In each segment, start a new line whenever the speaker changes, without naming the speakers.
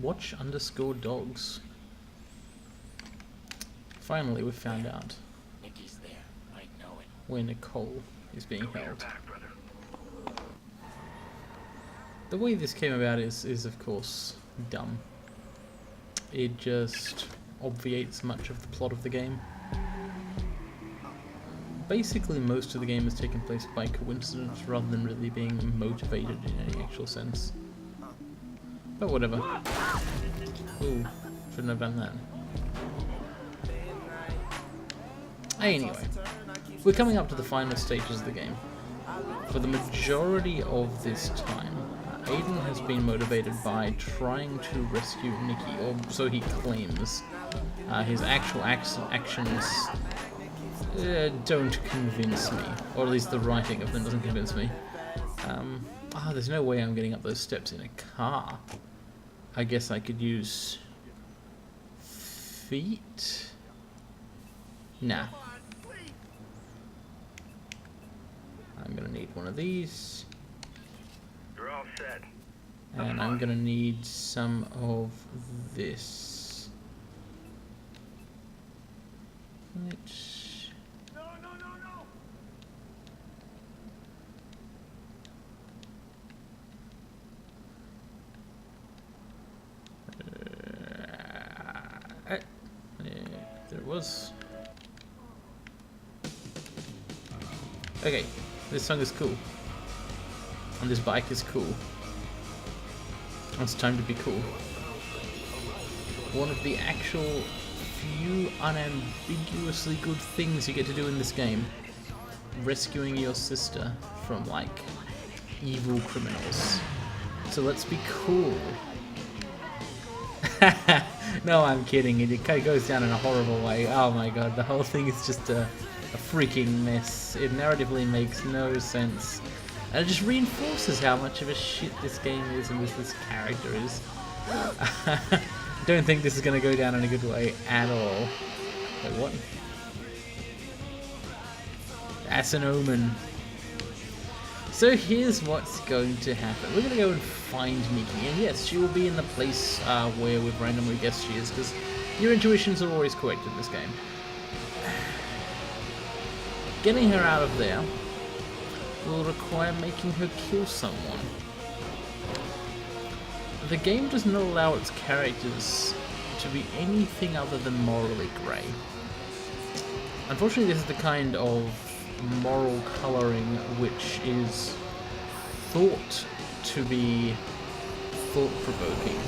Watch_dogs. Finally, we found out
Nikki's there. I know it.
where Nicole is being held. The way this came about is of course dumb. It just obviates much of the plot of the game. Basically, most of the game is taking place by coincidence rather than really being motivated in any actual sense. But whatever. Ooh, shouldn't have done that. Anyway, we're coming up to the final stages of the game. For the majority of this time, Aiden has been motivated by trying to rescue Nikki, or so he claims. His actual actions don't convince me, or at least the writing of them doesn't convince me. There's no way I'm getting up those steps in a car. I guess I could use feet? Nah. I'm gonna need one of these.
You're all set.
And I'm gonna need some of this. Which...
No, no, no, no!
There it was. Okay, this song is cool. And this bike is cool. It's time to be cool. One of the actual few unambiguously good things you get to do in this game. Rescuing your sister from, like, evil criminals. So let's be cool. No, I'm kidding. It kind of goes down in a horrible way. Oh my god, the whole thing is just a freaking mess. It narratively makes no sense. And it just reinforces how much of a shit this game is and this character is. Don't think this is going to go down in a good way at all. Wait, what? That's an omen. So here's what's going to happen. We're going to go and find Nikki. And yes, she will be in the place where we've randomly guessed she is, because your intuitions are always correct in this game. Getting her out of there will require making her kill someone. The game does not allow its characters to be anything other than morally grey. Unfortunately, this is the kind of moral colouring which is thought to be thought-provoking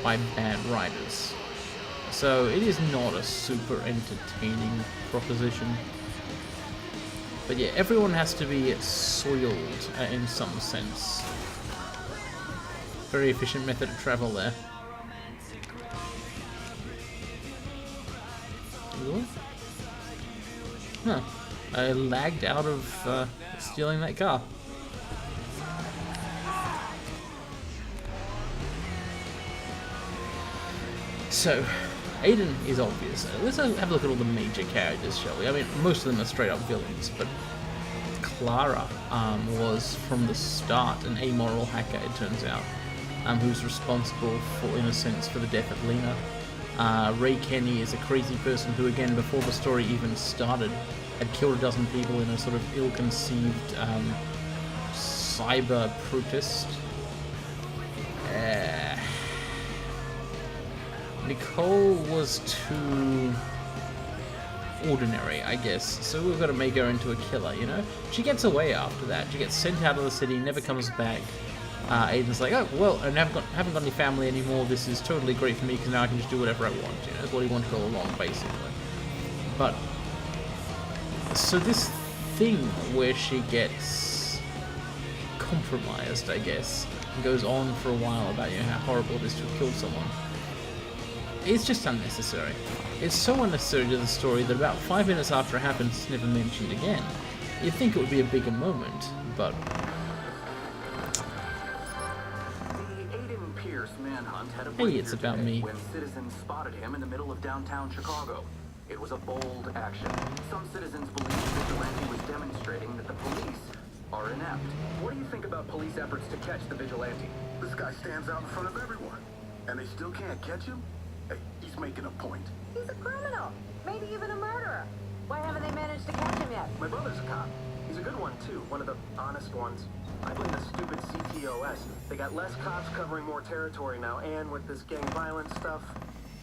by bad writers. So it is not a super entertaining proposition. But yeah, everyone has to be soiled in some sense. Very efficient method of travel there. Ooh. Huh. I lagged out of stealing that car. So, Aiden is obvious. Let's have a look at all the major characters, shall we? I mean, most of them are straight up villains, but Clara was from the start an amoral hacker, it turns out, who's responsible for, in a sense, for the death of Lena. Ray Kenny is a crazy person who, again, before the story even started, had killed a dozen people in a sort of ill-conceived cyber protest. Nicole was too ordinary, I guess, so we've got to make her into a killer, you know? She gets away after that. She gets sent out of the city, never comes back. Aiden's like, oh, well, I haven't got any family anymore. This is totally great for me because now I can just do whatever I want, you know? That's what he wanted all along, basically. But so this thing where she gets compromised, I guess, and goes on for a while about, you know, how horrible it is to have killed someone, it's just unnecessary. It's so unnecessary to the story that about 5 minutes after it happens, it's never mentioned again. You'd think it would be a bigger moment, but...
The Aiden Pierce manhunt had a
Hey, it's about me.
when citizens spotted him in the middle of downtown Chicago. It was a bold action. Some citizens believe Vigilante was demonstrating that the police are inept. What do you think about police efforts to catch the Vigilante?
This guy stands out in front of everyone.
And they still can't catch him? Hey, he's making a point.
He's a criminal. Maybe even a murderer. Why haven't they managed to catch him yet?
My brother's a cop. He's a good one, too. One of the honest ones. I blame the stupid CTOS. They got less cops covering more territory now, and with this gang violence stuff,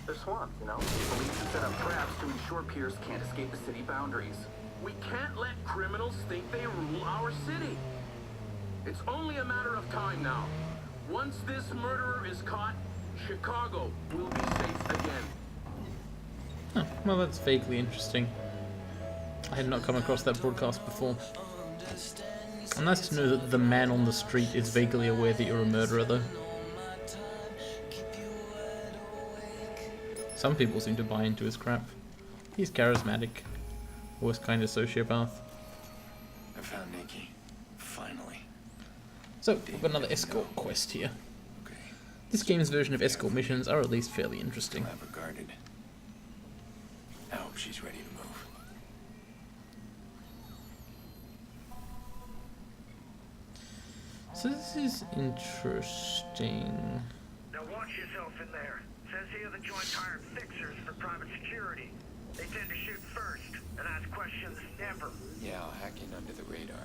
they're swamped, you know?
Police have set up traps to ensure Pierce can't escape the city boundaries.
We can't let criminals think they rule our city. It's only a matter of time now. Once this murderer is caught, Chicago will be safe again.
Huh, well, that's vaguely interesting. I had not come across that broadcast before. And nice to know that the man on the street is vaguely aware that you're a murderer, though. Some people seem to buy into his crap. He's charismatic. Worst kind of sociopath.
I found Nikki. Finally.
So, we've got another escort quest here.
Okay.
This game's version of escort missions are at least fairly interesting.
I'll have her guarded. I hope she's ready to move.
So this is interesting.
Now watch yourself in there. Says here the joint's hired fixers for private security. They tend to shoot first and ask questions never.
Yeah, I'll hack in under the radar.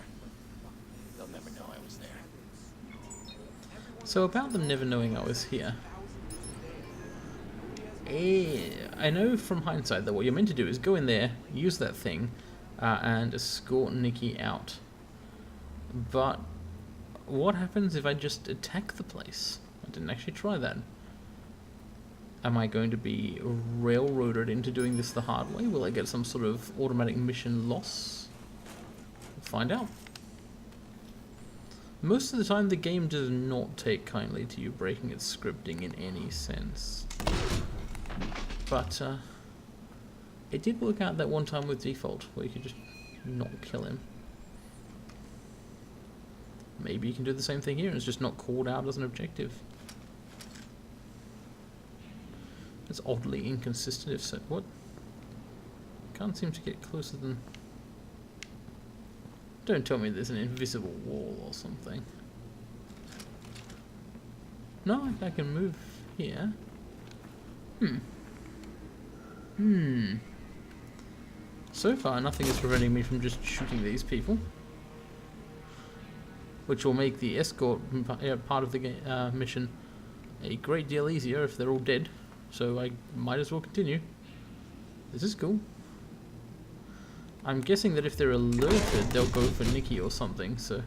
They'll never know I was there.
So about them never knowing I was here. I know from hindsight that what you're meant to do is go in there, use that thing, and escort Nikki out. But what happens if I just attack the place? I didn't actually try that. Am I going to be railroaded into doing this the hard way? Will I get some sort of automatic mission loss? We'll find out. Most of the time the game does not take kindly to you breaking its scripting in any sense. But it did work out that one time with Default, where you could just not kill him. Maybe you can do the same thing here and it's just not called out as an objective. It's oddly inconsistent if so. What? Can't seem to get closer than... Don't tell me there's an invisible wall or something. No, I can move here. So far, nothing is preventing me from just shooting these people. Which will make the escort part of the mission a great deal easier if they're all dead. So I might as well continue. This is cool. I'm guessing that if they're alerted, they'll go for Nikki or something, so...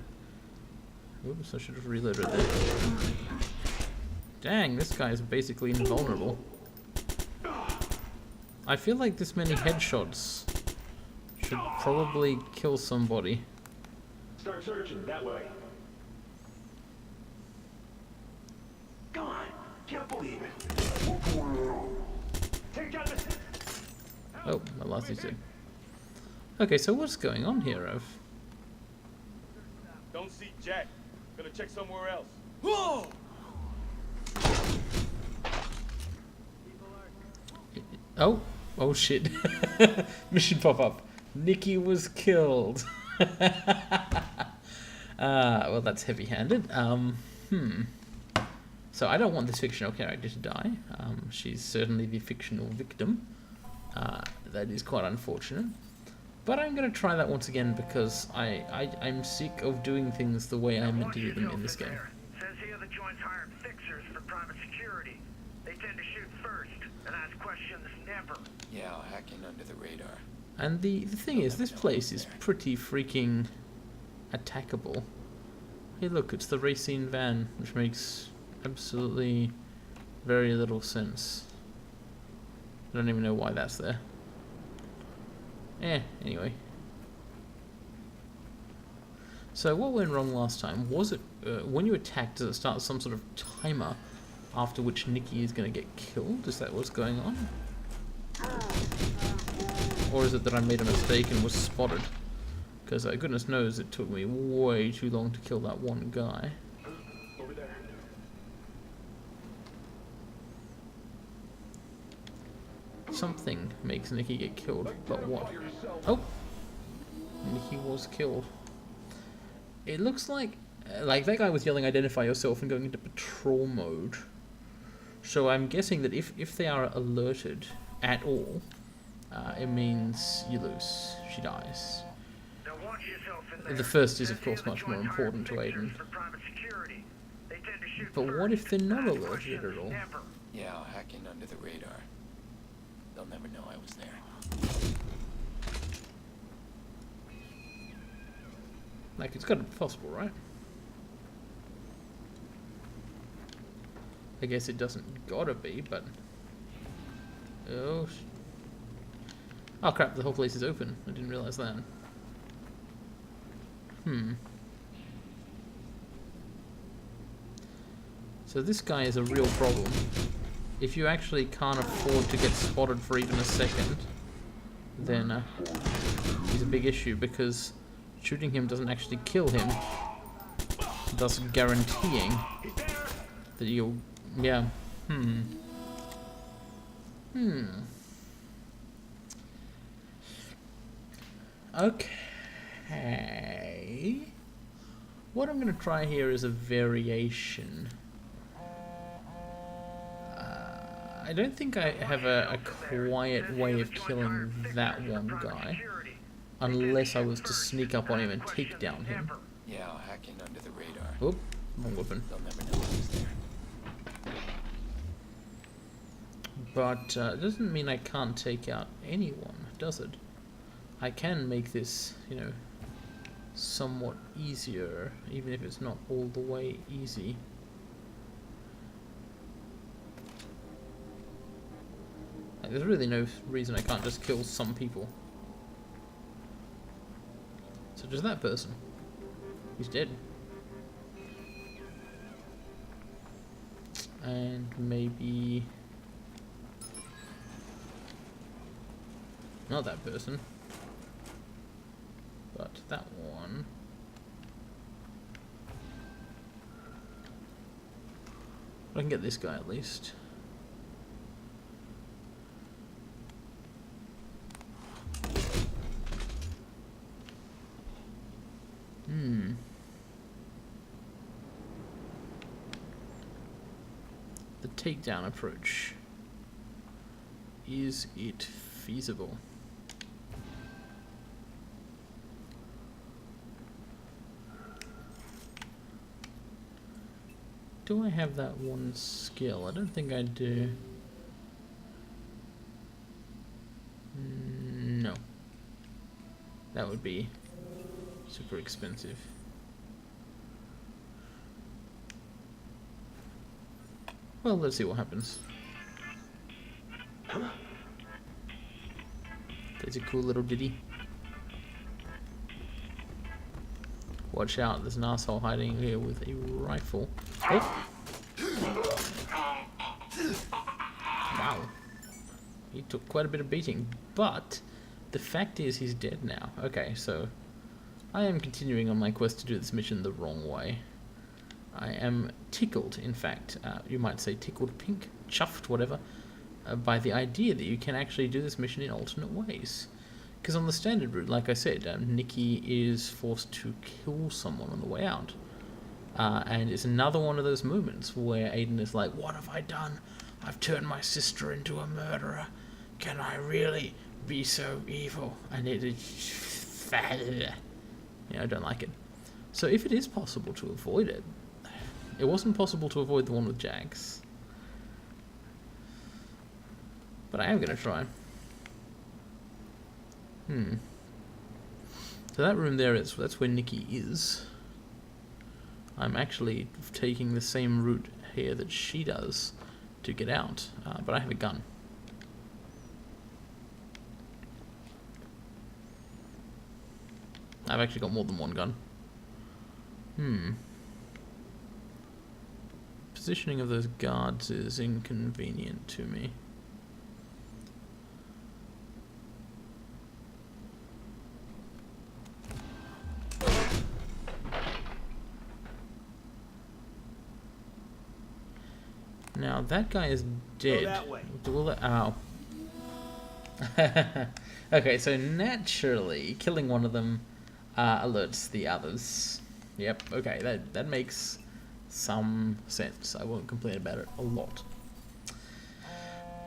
Oops, I should have reloaded there. Dang, this guy is basically invulnerable. I feel like this many headshots should probably kill somebody.
Start searching that way. Come on, can't believe it. What's going on? Take down this.
Oh, I lost you too. Okay, so what's going on here, Rev?
Don't see Jack. Gonna check somewhere else. Whoa!
Oh shit. Mission pop-up. Nikki was killed. Well, that's heavy-handed. So I don't want this fictional character to die. She's certainly the fictional victim. That is quite unfortunate. But I'm going to try that once again because I'm sick of doing things the way I meant to do them in this game.
Says here the joint's hired fixers for private security. They tend to shoot first and ask questions never.
Yeah, I'll hack in under the radar.
And the thing is, this place is pretty freaking attackable. Hey look, it's the Racine van, which makes absolutely very little sense. I don't even know why that's there. Anyway. So what went wrong last time? Was it, when you attack, does it start some sort of timer after which Nikki is going to get killed? Is that what's going on? Or is it that I made a mistake and was spotted? Because goodness knows it took me way too long to kill that one guy.
Over there.
Something makes Nikki get killed, but what? Oh! Nikki was killed. It looks like that guy was yelling identify yourself and going into patrol mode. So I'm guessing that if they are alerted at all, it means you lose. She dies.
Now watch yourself in there.
The first is, of
Says here
course,
the
much more
Joint
important to
hired
Aiden.
fixers for private security. They tend to shoot
But what
first,
if they're not
ask
alerted
questions
at all?
never.
Yeah, I'll hack in under the radar. They'll never know I was there.
Like, it's got to be possible, right? I guess it doesn't gotta be, but... Oh... Oh crap, the whole place is open. I didn't realize that. So this guy is a real problem. If you actually can't afford to get spotted for even a second, then he's a big issue, because shooting him doesn't actually kill him, thus guaranteeing that you'll... Yeah. Okay. What I'm going to try here is a variation. I don't think I have a quiet way of killing that one guy, unless I was to sneak up on him and take down him.
Yeah, I'll hack in under the radar.
Oop, wrong weapon.
They'll never know I was there.
But it doesn't mean I can't take out anyone, does it? I can make this, you know, somewhat easier, even if it's not all the way easy. Like, there's really no reason I can't just kill some people. Such as that person. He's dead. And maybe... not that person. But that one. I can get this guy at least. The takedown approach. Is it feasible? Do I have that one skill? I don't think I do. No. That would be super expensive. Well, let's see what happens. There's a cool little ditty. Watch out, there's an asshole hiding here with a rifle. Oh. Wow. He took quite a bit of beating, but the fact is he's dead now. Okay, so I am continuing on my quest to do this mission the wrong way. I am tickled, in fact, you might say tickled pink, chuffed, whatever, by the idea that you can actually do this mission in alternate ways. Because on the standard route, like I said, Nikki is forced to kill someone on the way out. And it's another one of those moments where Aiden is like, what have I done? I've turned my sister into a murderer. Can I really be so evil? And it is... yeah, I don't like it. So if it is possible to avoid it, it wasn't possible to avoid the one with Jax. But I am going to try. So that room there is, that's where Nikki is. I'm actually taking the same route here that she does to get out, but I have a gun. I've actually got more than one gun. Positioning of those guards is inconvenient to me. Now that guy is dead.
Go that way.
Ow. Okay, so naturally, killing one of them alerts the others. Yep. Okay, that makes some sense. I won't complain about it a lot.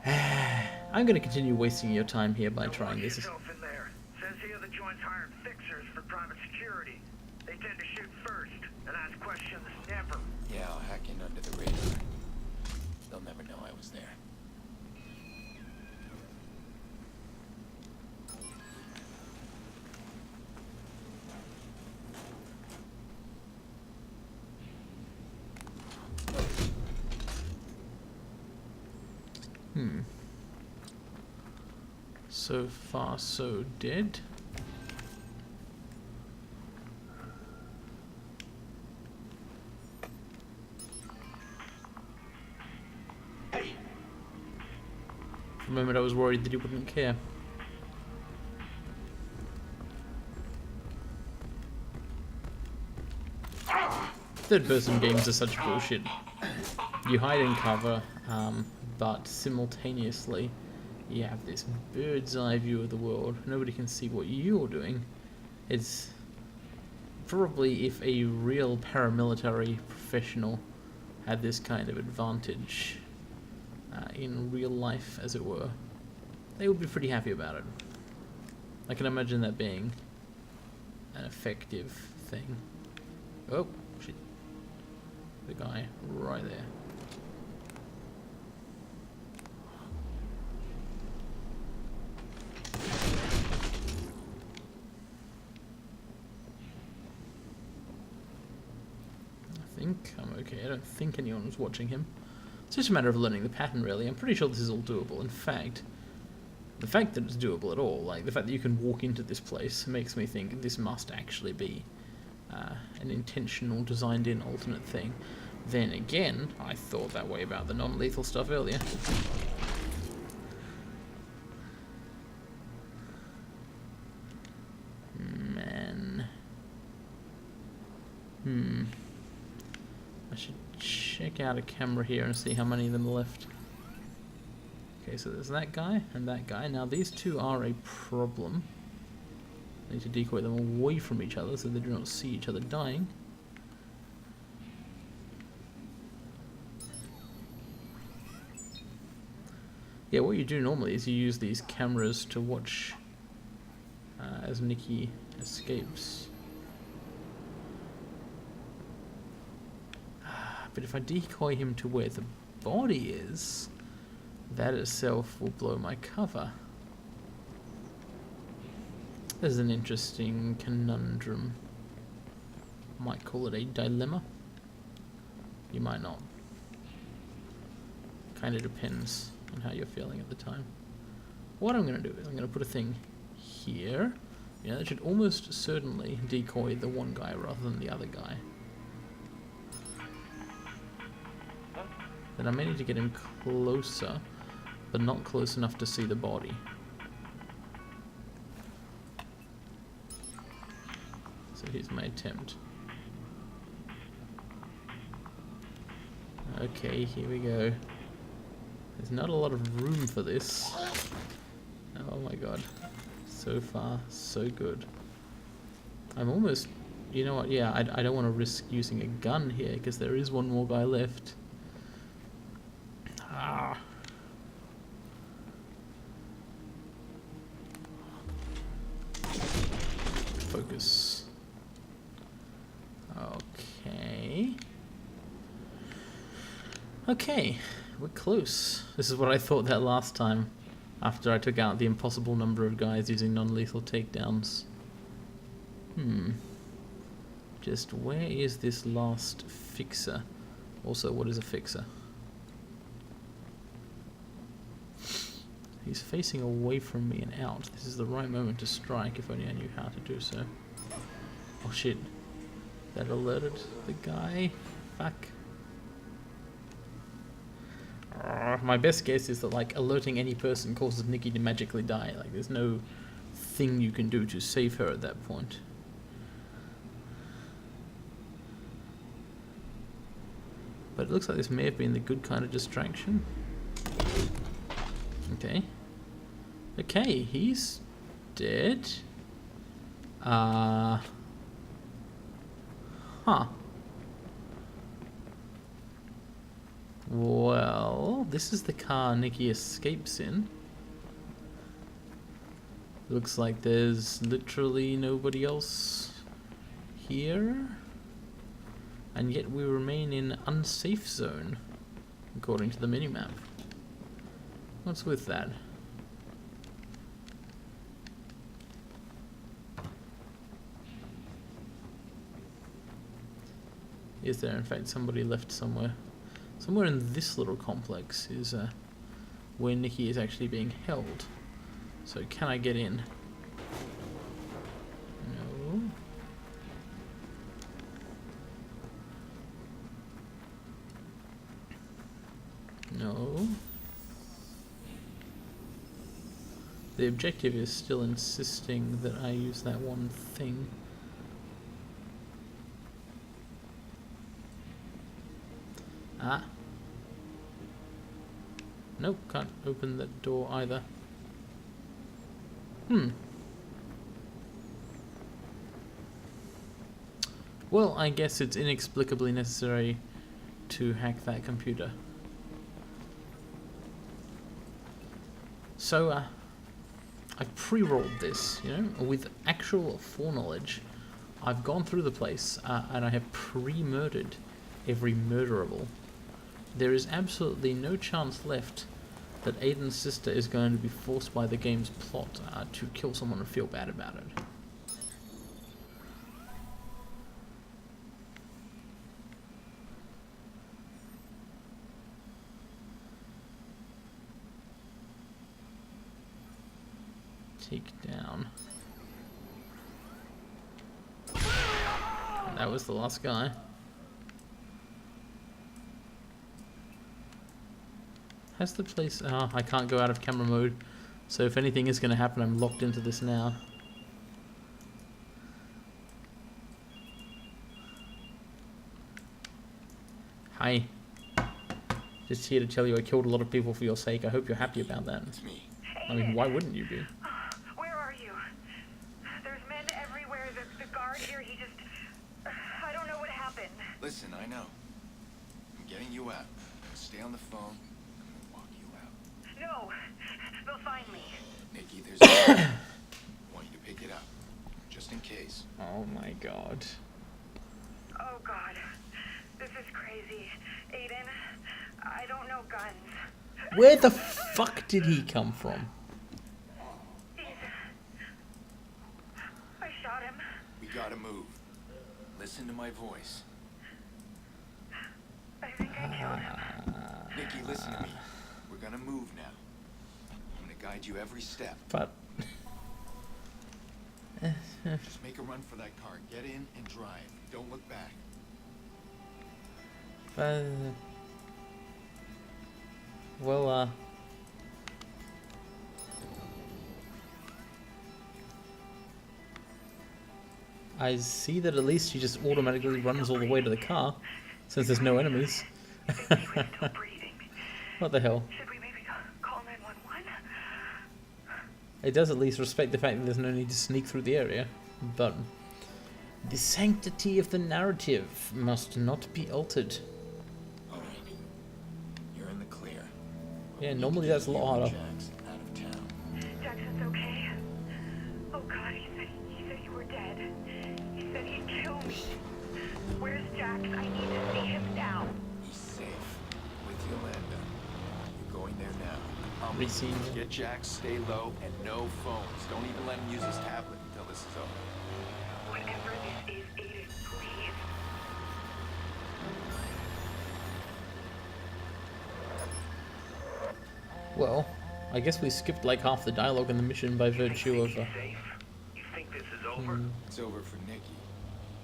I'm going to continue wasting your time here by trying
Watch
this.
yourself in there. Says here the joint's hired fixers for private security. They tend to shoot first and ask questions never.
Yeah, I'll hack in under the radar. They'll never know I was there.
So far, so dead. For a moment I was worried that he wouldn't care. Third-person games are such bullshit. You hide in cover, but simultaneously you have this bird's eye view of the world. Nobody can see what you're doing. It's probably if a real paramilitary professional had this kind of advantage in real life, as it were, they would be pretty happy about it. I can imagine that being an effective thing. Oh, shit. The guy right there. I think I'm okay. I don't think anyone was watching him. It's just a matter of learning the pattern, really. I'm pretty sure this is all doable. In fact, the fact that it's doable at all, like the fact that you can walk into this place, makes me think this must actually be an intentional, designed-in alternate thing. Then again, I thought that way about the non-lethal stuff earlier. Man. I should check out a camera here and see how many of them are left. Okay, so there's that guy and that guy. Now these two are a problem. I need to decoy them away from each other so they do not see each other dying. Yeah, what you do normally is you use these cameras to watch as Nikki escapes. But if I decoy him to where the body is, that itself will blow my cover. This is an interesting conundrum. Might call it a dilemma. You might not. Kind of depends on how you're feeling at the time. What I'm going to do is I'm going to put a thing here. Yeah, that should almost certainly decoy the one guy rather than the other guy. Then I may need to get him closer, but not close enough to see the body. So here's my attempt. Okay, here we go. There's not a lot of room for this. Oh my god. So far, so good. I'm almost... You know what, yeah, I don't want to risk using a gun here, because there is one more guy left. Ah. Focus. Okay. Okay, we're close. This is what I thought that last time, after I took out the impossible number of guys using non-lethal takedowns. Just where is this last fixer? Also, what is a fixer? He's facing away from me and out. This is the right moment to strike, if only I knew how to do so. Oh shit. That alerted the guy. Fuck. My best guess is that, like, alerting any person causes Nikki to magically die. Like, there's no thing you can do to save her at that point. But it looks like this may have been the good kind of distraction. Okay. Okay, he's dead. Huh. Well, this this is the car Nikki escapes in. Looks like there's literally nobody else here. And yet we remain in unsafe zone, according to the minimap. What's with that? Is there in fact somebody left somewhere? Somewhere in this little complex is where Nikki is actually being held. So can I get in? No. No. The objective is still insisting that I use that one thing. Ah. Nope, can't open that door either. Well, I guess it's inexplicably necessary to hack that computer. So, I pre-rolled this, you know, with actual foreknowledge. I've gone through the place, and I have pre-murdered every murderable. There is absolutely no chance left that Aiden's sister is going to be forced by the game's plot to kill someone and feel bad about it. Take down. That was the last guy. Has the place... Oh, I can't go out of camera mode. So if anything is going to happen, I'm locked into this now. Hi. Just here to tell you I killed a lot of people for your sake. I hope you're happy about that.
It's me.
I mean, why wouldn't you be?
Where are you? There's men everywhere. The guard here, he just... I don't know what happened.
Listen, I know. I'm getting you out. Stay on the phone. I'm gonna walk you out.
No, they'll find me.
Nikki, there's a I want you to pick it up. Just in case.
Oh my god.
Oh God, this is crazy. Aiden, I don't know guns.
Where the fuck did he come from?
I shot him.
We gotta move. Listen to my voice.
I think I killed him.
Nikki, listen to me. We're gonna move now. I'm gonna guide you every step.
But...
Just make a run for that car. Get in and drive. Don't look back.
Well, I see that at least she just automatically runs all the way to the car, since there's no enemies. What the hell?
Should we maybe call 911?
It does at least respect the fact that there's no need to sneak through the area, but the sanctity of the narrative must not be altered.
All right. You're in the clear.
Yeah, normally that's a lot harder.
Jack's out of town.
Jackson's okay? Oh God, he said you were dead. He said he'd kill me. Where's Jax? I need to see him now.
He's safe with Yolanda. You're going there now.
Receive.
Get Jack, stay low, and no phones. Don't even let him use his tablet until this is over.
Whatever this is, Aiden, please.
Well, I guess we skipped like half the dialogue in the mission by virtue of...
Safe? You think this is over?
It's over for Nikki,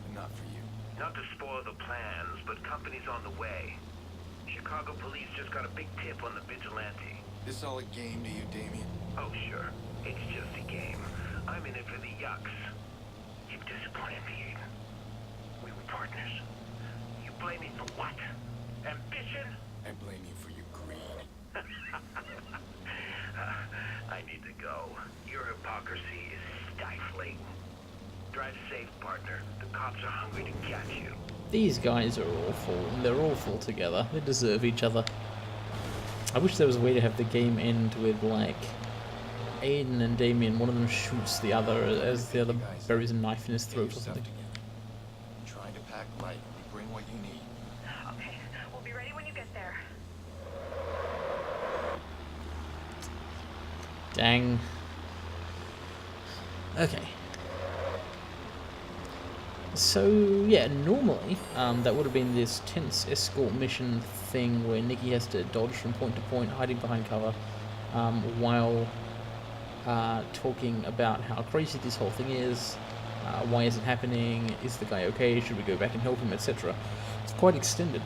but not for you.
Not to spoil the plans, but company's on the way. Chicago police just got a big tip on the vigilante.
This all a game to you, Damien?
Oh, sure. It's just a game. I'm in it for the yucks. You've disappointed me, Aiden. We were partners. You blame me for what? Ambition?
I blame you for your greed.
I need to go. Your hypocrisy is stifling. Drive safe, partner. The cops are hungry to catch you.
These guys are awful, and they're awful together. They deserve each other. I wish there was a way to have the game end with, like, Aiden and Damien, one of them shoots the other as the other buries a knife in his
Get
throat or
yourself
something.
together. Trying to pack light. Bring what you need.
Okay, we'll be ready when you get there.
Dang. Okay. So, yeah, normally, that would have been this tense escort mission thing where Nikki has to dodge from point to point, hiding behind cover, while talking about how crazy this whole thing is, why is it happening, is the guy okay, should we go back and help him, etc. It's quite extended.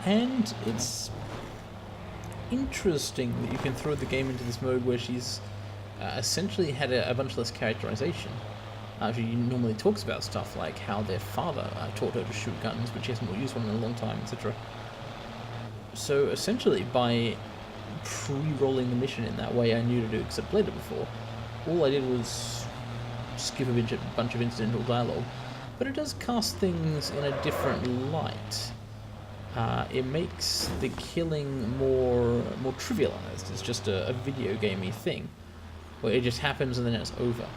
And it's interesting that you can throw the game into this mode where she's essentially had a bunch less characterization. She normally talks about stuff like how their father taught her to shoot guns, but she hasn't used one in a long time, etc. So essentially, by pre-rolling the mission in that way, I knew to do, because I played it before. All I did was skip a bunch of incidental dialogue, but it does cast things in a different light. It makes the killing more trivialized. It's just a video gamey thing, where it just happens and then it's over,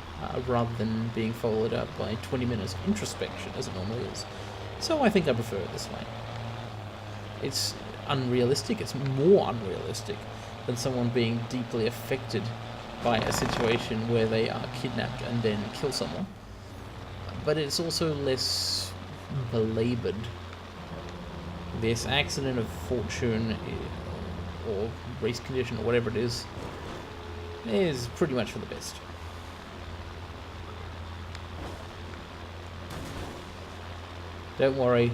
rather than being followed up by 20 minutes of introspection as it normally is. So I think I prefer it this way. It's unrealistic, it's more unrealistic than someone being deeply affected by a situation where they are kidnapped and then kill someone. But it's also less belabored. This accident of fortune, or race condition, or whatever it is pretty much for the best. Don't worry,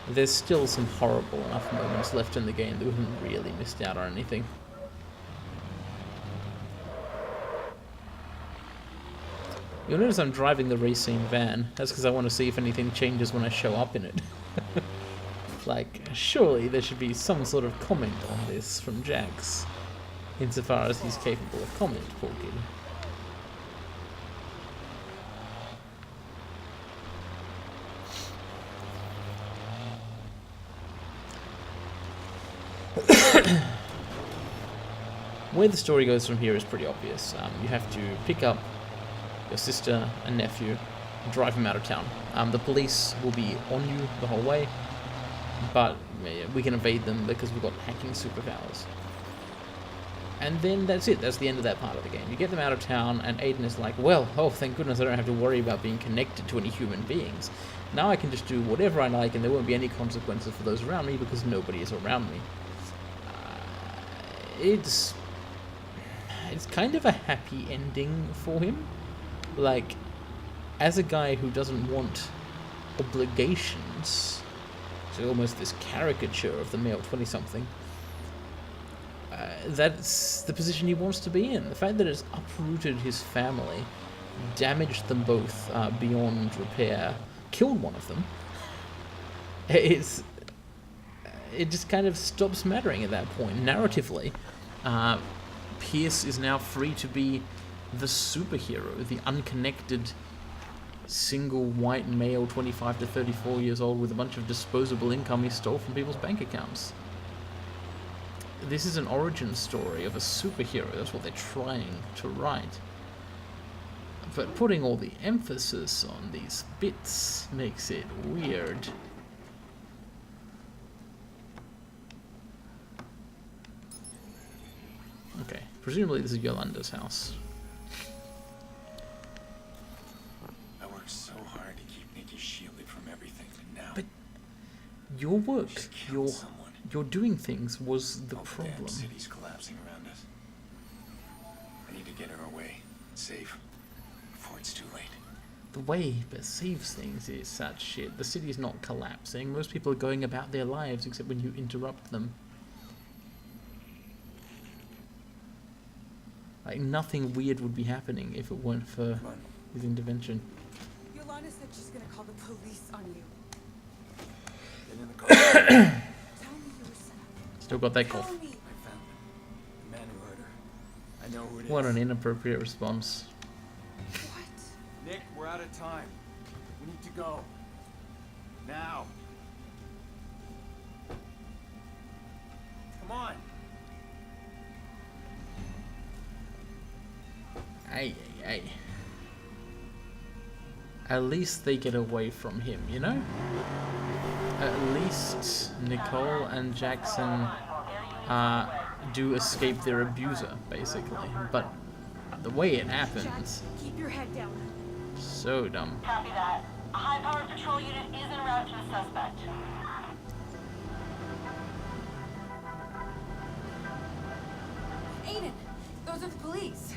there's still some horrible enough moments left in the game that we haven't really missed out on anything. You'll notice I'm driving the racing van. That's because I want to see if anything changes when I show up in it. Like, surely there should be some sort of comment on this from Jax, insofar as he's capable of comment, poor kid. Where the story goes from here is pretty obvious. You have to pick up your sister and nephew and drive them out of town. The police will be on you the whole way, but we can evade them because we've got hacking superpowers. And then that's it. That's the end of that part of the game. You get them out of town, and Aiden is like, well, oh, thank goodness I don't have to worry about being connected to any human beings. Now I can just do whatever I like, and there won't be any consequences for those around me because nobody is around me. It's kind of a happy ending for him. Like, as a guy who doesn't want obligations, so almost this caricature of the male 20-something, that's the position he wants to be in. The fact that it's uprooted his family, damaged them both beyond repair, killed one of them, it just kind of stops mattering at that point. Narratively, Pierce is now free to be the superhero, the unconnected single white male 25 to 34 years old with a bunch of disposable income he stole from people's bank accounts. This is an origin story of a superhero. That's what they're trying to write. But putting all the emphasis on these bits makes it weird. Okay, presumably this is Yolanda's house.
I worked so hard to keep Nikki shielded from everything, but now
But your work,
she's killed someone.
your doing things was the
All the
problem.
damn city's collapsing around us. I need to get her away, safe, before it's too late.
The way he perceives things is such shit. The city's not collapsing. Most people are going about their lives except when you interrupt them. Like, nothing weird would be happening if it weren't for
Come on.
his intervention.
Yolanda said she's gonna call the police on you.
Get in the car.
Tell me you were sad.
Still got that
Tell
cough.
me.
I found him. The man who hurt her. I know who it is.
What an inappropriate response.
What?
Nick, we're out of time. We need to go. Now. Come on.
Hey, hey, hey. At least they get away from him, you know? At least Nicole and Jackson do escape their abuser, basically. But the way it happens,
Keep your head down.
so dumb.
Copy that. A high-powered patrol unit is en route to the suspect.
Aiden, those are the police.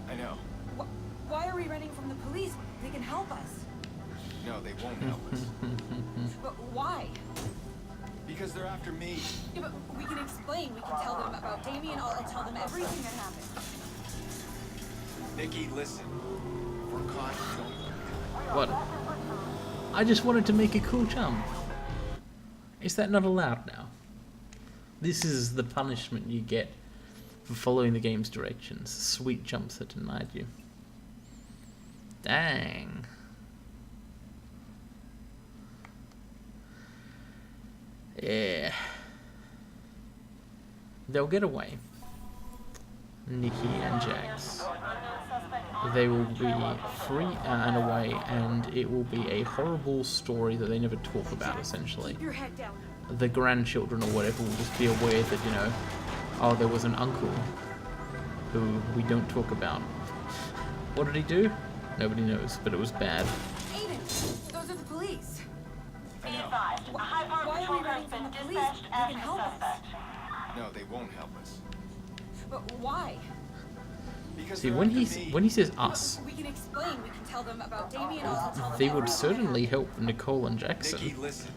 I know.
Why are we running from the police? They can help us.
No, they won't help us.
But why?
Because they're after me.
Yeah, but we can explain. We can tell them about Damien. I'll tell them everything that happened.
Nikki, listen. If we're caught, don't.
What? I just wanted to make a cool jump. Is that not allowed now? This is the punishment you get for following the game's directions. Sweet jumps that denied you. Dang. Yeah. They'll get away. Nikki and Jax. They will be free and away, and it will be a horrible story that they never talk about, essentially.
Keep your head down.
The grandchildren or whatever will just be aware that, you know, oh, there was an uncle who we don't talk about. What did he do? Nobody knows, but it was bad.
Aiden, those are the police.
Be advised, a high-powered
Why are
patrol
we
car
running
has been
from the police?
dispatched
They
as
can
the
help us.
suspect.
No, they won't help us.
But why?
Because
See,
they're
when
after me.
he says us,
We can explain. We can tell them about Damien. I'll tell them
they would
everything
certainly
that
help Nicole and Jackson.
Nikki, listen.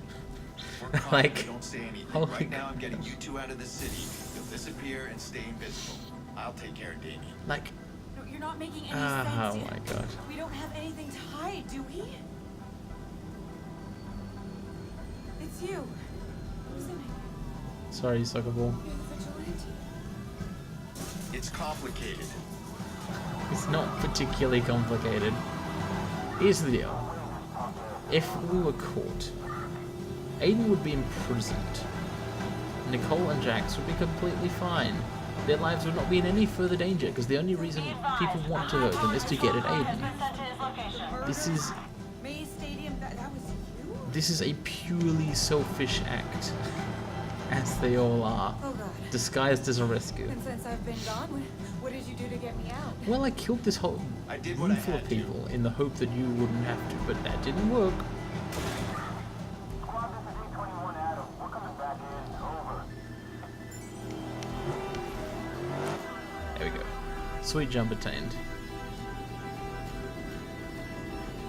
If we're caught,
Like,
don't say anything.
holy
Right now, I'm getting you two out of the city. You'll disappear and stay invisible. I'll take care of Damien.
Like,
happened. No, you're not making any
oh
sense.
my god.
We don't have anything to hide, do we? It's you, isn't it?
Sorry, soccer ball.
You're the vigilante.
It's complicated.
It's not particularly complicated. Here's the deal. If we were caught, Aiden would be imprisoned. Nicole and Jax would be completely fine. Their lives would not be in any further danger, because the only reason people want to hurt them is to get at Aiden. This is
Maze Stadium, that was you?
this is a purely selfish act, as they all are,
Oh god.
disguised as a rescue.
And since I've been gone, what did you do to get me out?
Well, I killed this whole
I did what
room
I
full of
had to.
people in the hope that you wouldn't have to, but that didn't work.
Squad, this is 821 Adam. We're coming back in. Over.
There we go. Sweet jump attained.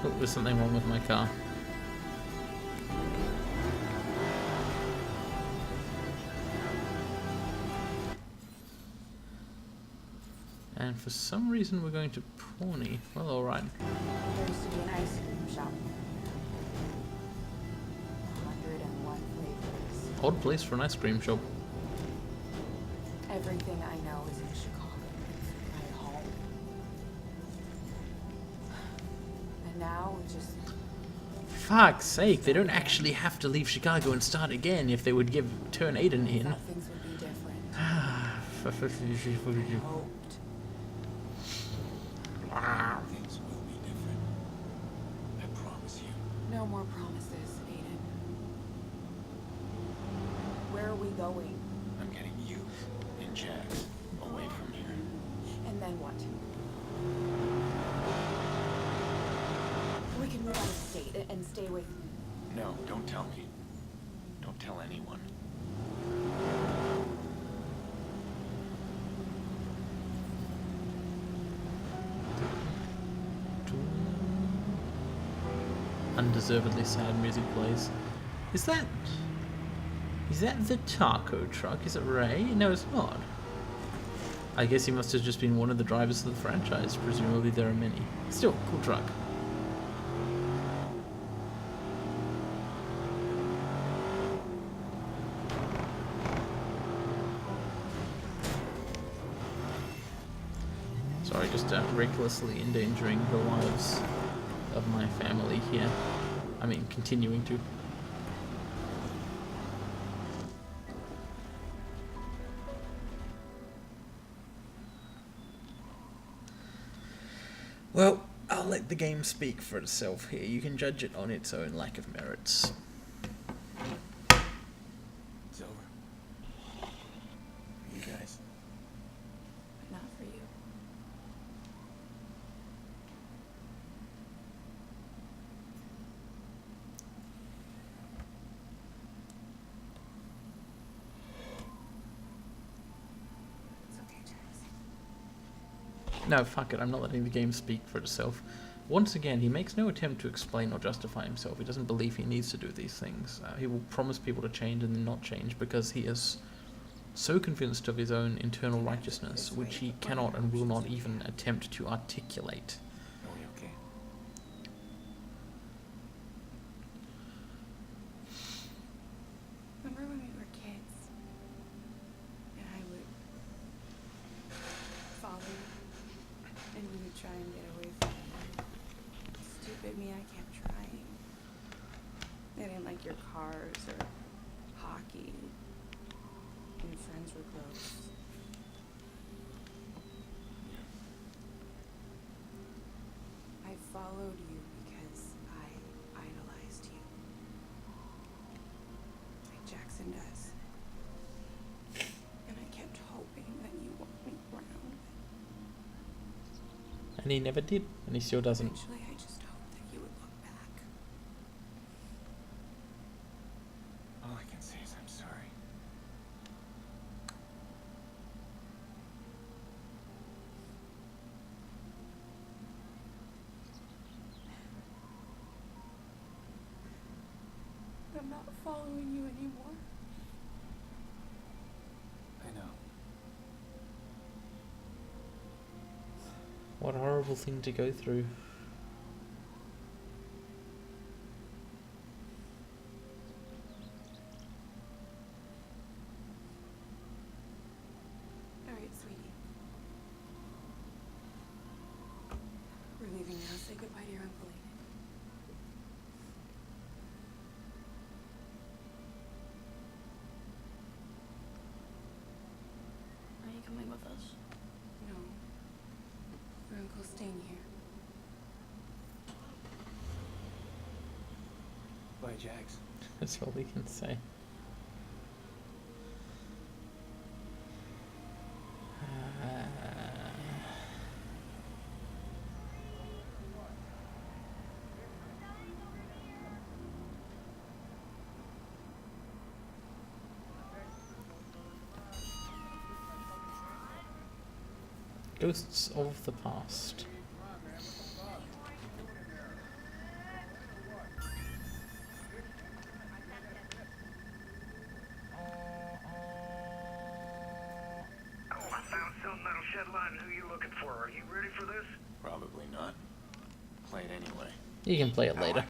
Oh, there's something wrong with my car. And for some reason we're going to Pawnee. Well, alright.
There used to be an ice cream shop. 101 flavors.
Odd place for an ice cream shop.
Everything I know is in Chicago. It's my home. And now we just
Fuck's sake, they don't actually have to leave Chicago and start again if they would turn Aiden in.
thought things would be different. Hoped.
Things will be different. I promise you.
No more promises, Aiden. Where are we going?
I'm getting you and Jax away from here.
And then what? We can move out of state and stay with...
No, don't tell me. Don't tell anyone.
Undeservedly sad music plays. Is that the taco truck? Is it Ray? No, it's not. I guess he must have just been one of the drivers of the franchise. Presumably there are many. Still, cool truck. Sorry, just recklessly endangering the lives of my family here. I mean, continuing to. Well, I'll let the game speak for itself here. You can judge it on its own lack of merits.
It's over. You guys.
Not for you. It's okay, Jax.
No, fuck it, I'm not letting the game speak for itself. Once again, he makes no attempt to explain or justify himself. He doesn't believe he needs to do these things. He will promise people to change and then not change because he is so convinced of his own internal righteousness, which he cannot and will not even attempt to articulate.
Are we okay?
Remember when we were kids? And I would follow you, and we would try and get away from you. Stupid me, I kept trying. I didn't like your cars or hockey, and friends were gross. I followed you because I idolized you. Like Jackson does. And I kept hoping that you want me around.
And he never did, and he still doesn't.
Eventually, I just hoped that you would look back.
All I can say is I'm sorry.
I'm not following you anymore.
I know.
What a horrible thing to go through.
Alright, sweetie. We're leaving now. Say goodbye to your Uncle Aiden.
Are you coming with us?
No. Your uncle's staying here.
Bye, Jax.
That's all we can say. Ghosts of the past.
Oh, I found something that'll shed light on who you're looking for. Are you ready for this?
Probably not. Play it anyway.
You can play it later.